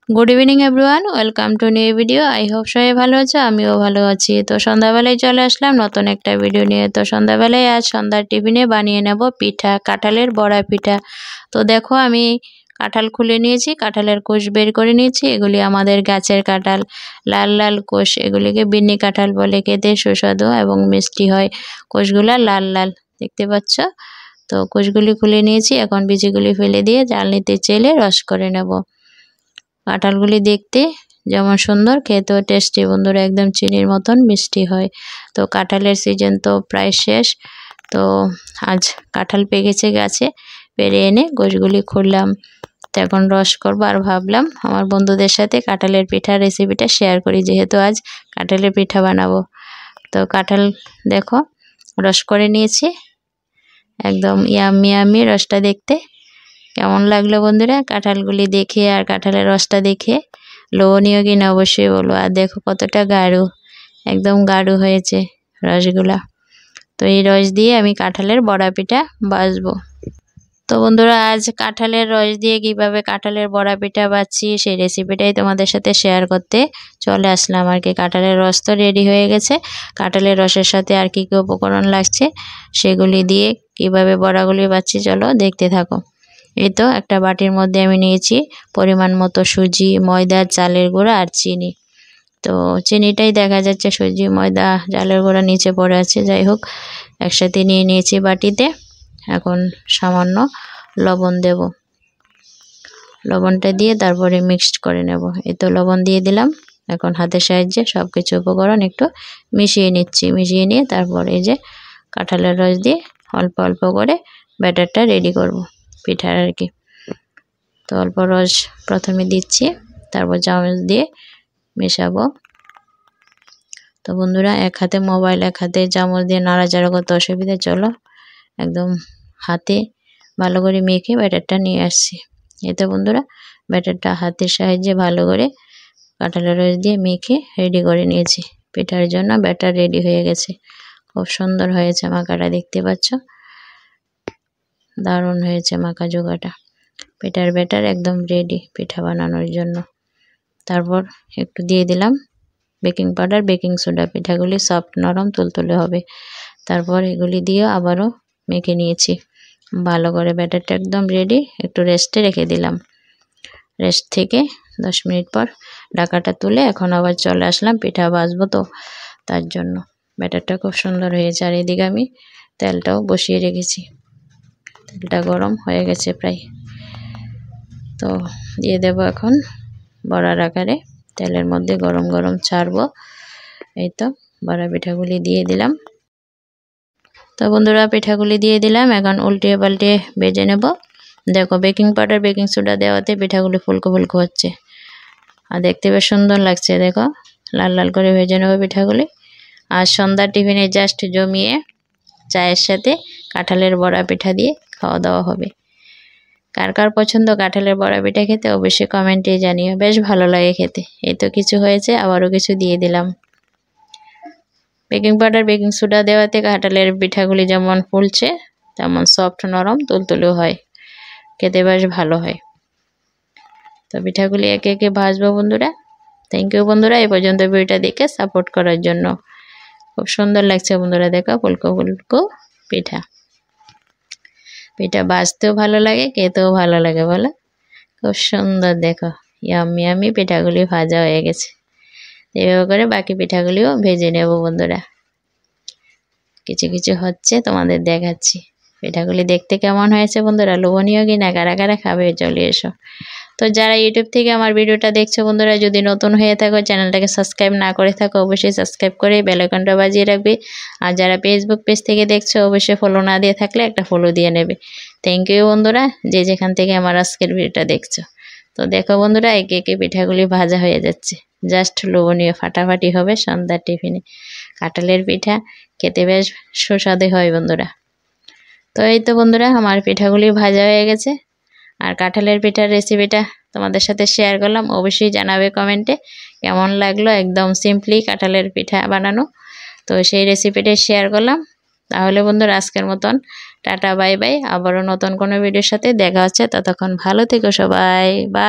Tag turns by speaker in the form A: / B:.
A: Good evening everyone, welcome to new video. I hope সবাই ভালো আছো, আমিও ভালো আছি। তো সন্ধ্যাবেলায় চলে আসলাম নতুন একটা ভিডিও নিয়ে। তো সন্ধ্যাবেলায় আজ সন্ধ্যার টিফিনে বানিয়ে নেব পিঠা, কাঁঠালের বড়া পিঠা। তো দেখো আমি কাঁঠাল খুলে নিয়েছি, কাঁঠালের কোষ বের করে নিয়েছি। এগুলি আমাদের গাছের কাঁঠাল, লাল লাল কোষ। এগুলিকে বিন্নি কাঁঠাল বলে, খেতে সুস্বাদু এবং মিষ্টি হয়। কোষগুলা লাল লাল দেখতে পাচ্ছ। তো কোষগুলি খুলে নিয়েছি, এখন বীজগুলি ফেলে দিয়ে জ্বালনিতে চেলে রস করে নেব। কাঁঠালগুলি দেখতে যেমন সুন্দর, খেতেও টেস্টি বন্ধুরা, একদম চিনির মতন মিষ্টি হয়। তো কাঁঠালের সিজন তো প্রায় শেষ। তো আজ কাঁঠাল পেকেছে গাছে, পেরে এনে গোছগুলি খুললাম। তো এখন রস করবো, আর ভাবলাম আমার বন্ধুদের সাথে কাঁঠালের পিঠার রেসিপিটা শেয়ার করি, যেহেতু আজ কাঁঠালের পিঠা বানাবো। তো কাঁঠাল দেখো রস করে নিয়েছি, একদম ইয়াম্মি ইয়াম্মি রসটা দেখতে। কেমন লাগলো বন্ধুরা কাঁঠালগুলি দেখে আর কাঁঠালের রসটা দেখে? লোভনীয় কিনা অবশ্যই বলো। আর দেখো কতটা গাঢ়, একদম গাঢ় হয়েছে রসগুলা। তো এই রস দিয়ে আমি কাঁঠালের বড়া পিঠা ভাজবো। তো বন্ধুরা আজ কাঁঠালের রস দিয়ে কিভাবে কাঁঠালের বড়া পিঠা বাচ্ছি সেই রেসিপিটাই তোমাদের সাথে শেয়ার করতে চলে আসলাম আর কি। কাঁঠালের রস তো রেডি হয়ে গেছে, কাঁঠালের রসের সাথে আর কি কি উপকরণ লাগছে সেগুলি দিয়ে কিভাবে বড়াগুলি বাচ্ছি চলো দেখতে থাকো। এই তো একটা বাটির মধ্যে আমি নিয়েছি পরিমাণ মতো সুজি, ময়দা, চালের গুঁড়া আর চিনি। তো চিনিটাই দেখা যাচ্ছে, সুজি, ময়দা, চালের গুঁড়া নিচে পড়ে আছে। যাই হোক, একসাথে নিয়ে নিয়েছি বাটিতে। এখন সামান্য লবণ দেব, লবণটা দিয়ে তারপরে মিক্সড করে নেব। এই তো লবণ দিয়ে দিলাম। এখন হাতের সাহায্যে সব কিছু উপকরণ একটু মিশিয়ে নিচ্ছি। মিশিয়ে নিয়ে তারপর এই যে কাঁঠালের রস দিয়ে অল্প অল্প করে ব্যাটারটা রেডি করব পিঠার আর কি। তো অল্প রস প্রথমে দিচ্ছি, তারপর চামচ দিয়ে মেশাবো। তো বন্ধুরা এক হাতে মোবাইল, এক হাতে চামচ দিয়ে নাড়াচাড়া করতে অসুবিধা, চলো একদম হাতে ভালো করে মেখে ব্যাটারটা নিয়ে আসছি। এতে বন্ধুরা ব্যাটারটা হাতের সাহায্যে ভালো করে কাঁঠালের রস দিয়ে মেখে রেডি করে নিয়েছি। পিঠার জন্য ব্যাটার রেডি হয়ে গেছে। খুব সুন্দর হয়েছে মাখাটা, দেখতে পাচ্ছ দারুণ হয়েছে মাখা জোগাটা। পিঠার ব্যাটার একদম রেডি পিঠা বানানোর জন্য। তারপর একটু দিয়ে দিলাম বেকিং পাউডার, বেকিং সোডা, পিঠাগুলি সফট নরম তুলতুলে হবে। তারপর এগুলি দিয়ে আবারও মেখে নিয়েছি ভালো করে। ব্যাটারটা একদম রেডি, একটু রেস্টে রেখে দিলাম। রেস্ট থেকে 10 মিনিট পর ঢাকাটা তুলে এখন আবার চলে আসলাম পিঠা ভাজবো। তো তার জন্য ব্যাটারটা খুব সুন্দর হয়েছে। আর এদিকে আমি তেলটাও বসিয়ে রেখেছি, তেলটা গরম হয়ে গেছে প্রায়। তো দিয়ে দেব এখন বড়ার আকারে তেলের মধ্যে গরম গরম ছাড়বো। এই তো বড়া পিঠাগুলি দিয়ে দিলাম। তো বন্ধুরা পিঠাগুলি দিয়ে দিলাম, এখন উল্টিয়ে পাল্টিয়ে ভেজে নেব। দেখো বেকিং পাউডার, বেকিং সোডা দেওয়াতে পিঠাগুলি ফুলকো ফুলকো হচ্ছে আর দেখতে বেশ সুন্দর লাগছে। দেখো লাল লাল করে ভেজে নেব পিঠাগুলি। আর সন্ধ্যার টিফিনে জাস্ট জমিয়ে চায়ের সাথে কাঁঠালের বড়া পিঠা দিয়ে খাওয়া দাওয়া হবে। কার কার পছন্দ কাঁঠালের বড়া পিঠা খেতে অবশ্যই কমেন্টে জানিও, বেশ ভালো লাগে খেতে। এই তো কিছু হয়েছে, আবারও কিছু দিয়ে দিলাম। বেকিং পাউডার, বেকিং সোডা দেওয়াতে কাঁঠালের পিঠাগুলি যেমন ফুলছে তেমন সফট নরম তুলতুলে হয়, খেতে বেশ ভালো হয়। তো পিঠাগুলি একে একে ভাজবো বন্ধুরা। থ্যাংক ইউ বন্ধুরা এই পর্যন্ত ভিডিওটা দেখে সাপোর্ট করার জন্য। খুব সুন্দর লাগছে বন্ধুরা, দেখো ফুলকো ফুলকো পিঠা। পিঠা ভাজতেও ভালো লাগে, খেতেও ভালো লাগে বলো। খুব সুন্দর দেখো ইয়াম্মি ইয়াম্মি পিঠাগুলি ভাজা হয়ে গেছে। এভাবে করে বাকি পিঠাগুলিও ভেজে নেব বন্ধুরা। কিছু কিছু হচ্ছে তোমাদের দেখাচ্ছি। পিঠাগুলি দেখতে কেমন হয়েছে বন্ধুরা, লোভনীয় কিনা, কারা কারা খাবে চলে এসো। তো যারা ইউটিউব থেকে আমার ভিডিওটা দেখছো বন্ধুরা, যদি নতুন হয়ে থাকো চ্যানেলটাকে সাবস্ক্রাইব না করে থাকো অবশ্যই সাবস্ক্রাইব করে বেল আইকনটা বাজিয়ে রাখবে। আর যারা ফেসবুক পেজ থেকে দেখছো অবশ্যই ফলো না দিয়ে থাকলে একটা ফলো দিয়ে নেবে। থ্যাংক ইউ বন্ধুরা যে যেখান থেকে আমার আজকের ভিডিওটা দেখছো। তো দেখো বন্ধুরা একে একে পিঠাগুলি ভাজা হয়ে যাচ্ছে, জাস্ট লোভনীয় ফাটাফাটি হবে সন্ধ্যার টিফিনে। কাঁঠালের পিঠা খেতে বেশ সুস্বাদু হয় বন্ধুরা। তো এই তো বন্ধুরা আমার পিঠাগুলি ভাজা হয়ে গেছে। আর কাঁঠালের পিঠার রেসিপিটা তোমাদের সাথে শেয়ার করলাম, অবশ্যই জানাবে কমেন্টে কেমন লাগলো। একদম সিম্পলি কাঁঠালের পিঠা বানানো, তো সেই রেসিপিটাই শেয়ার করলাম। তাহলে বন্ধুরা আজকের মতন টাটা বাই বাই, আবারও নতুন কোনো ভিডিওর সাথে দেখা হচ্ছে। ততক্ষণ ভালো থেকো সবাই, বাই।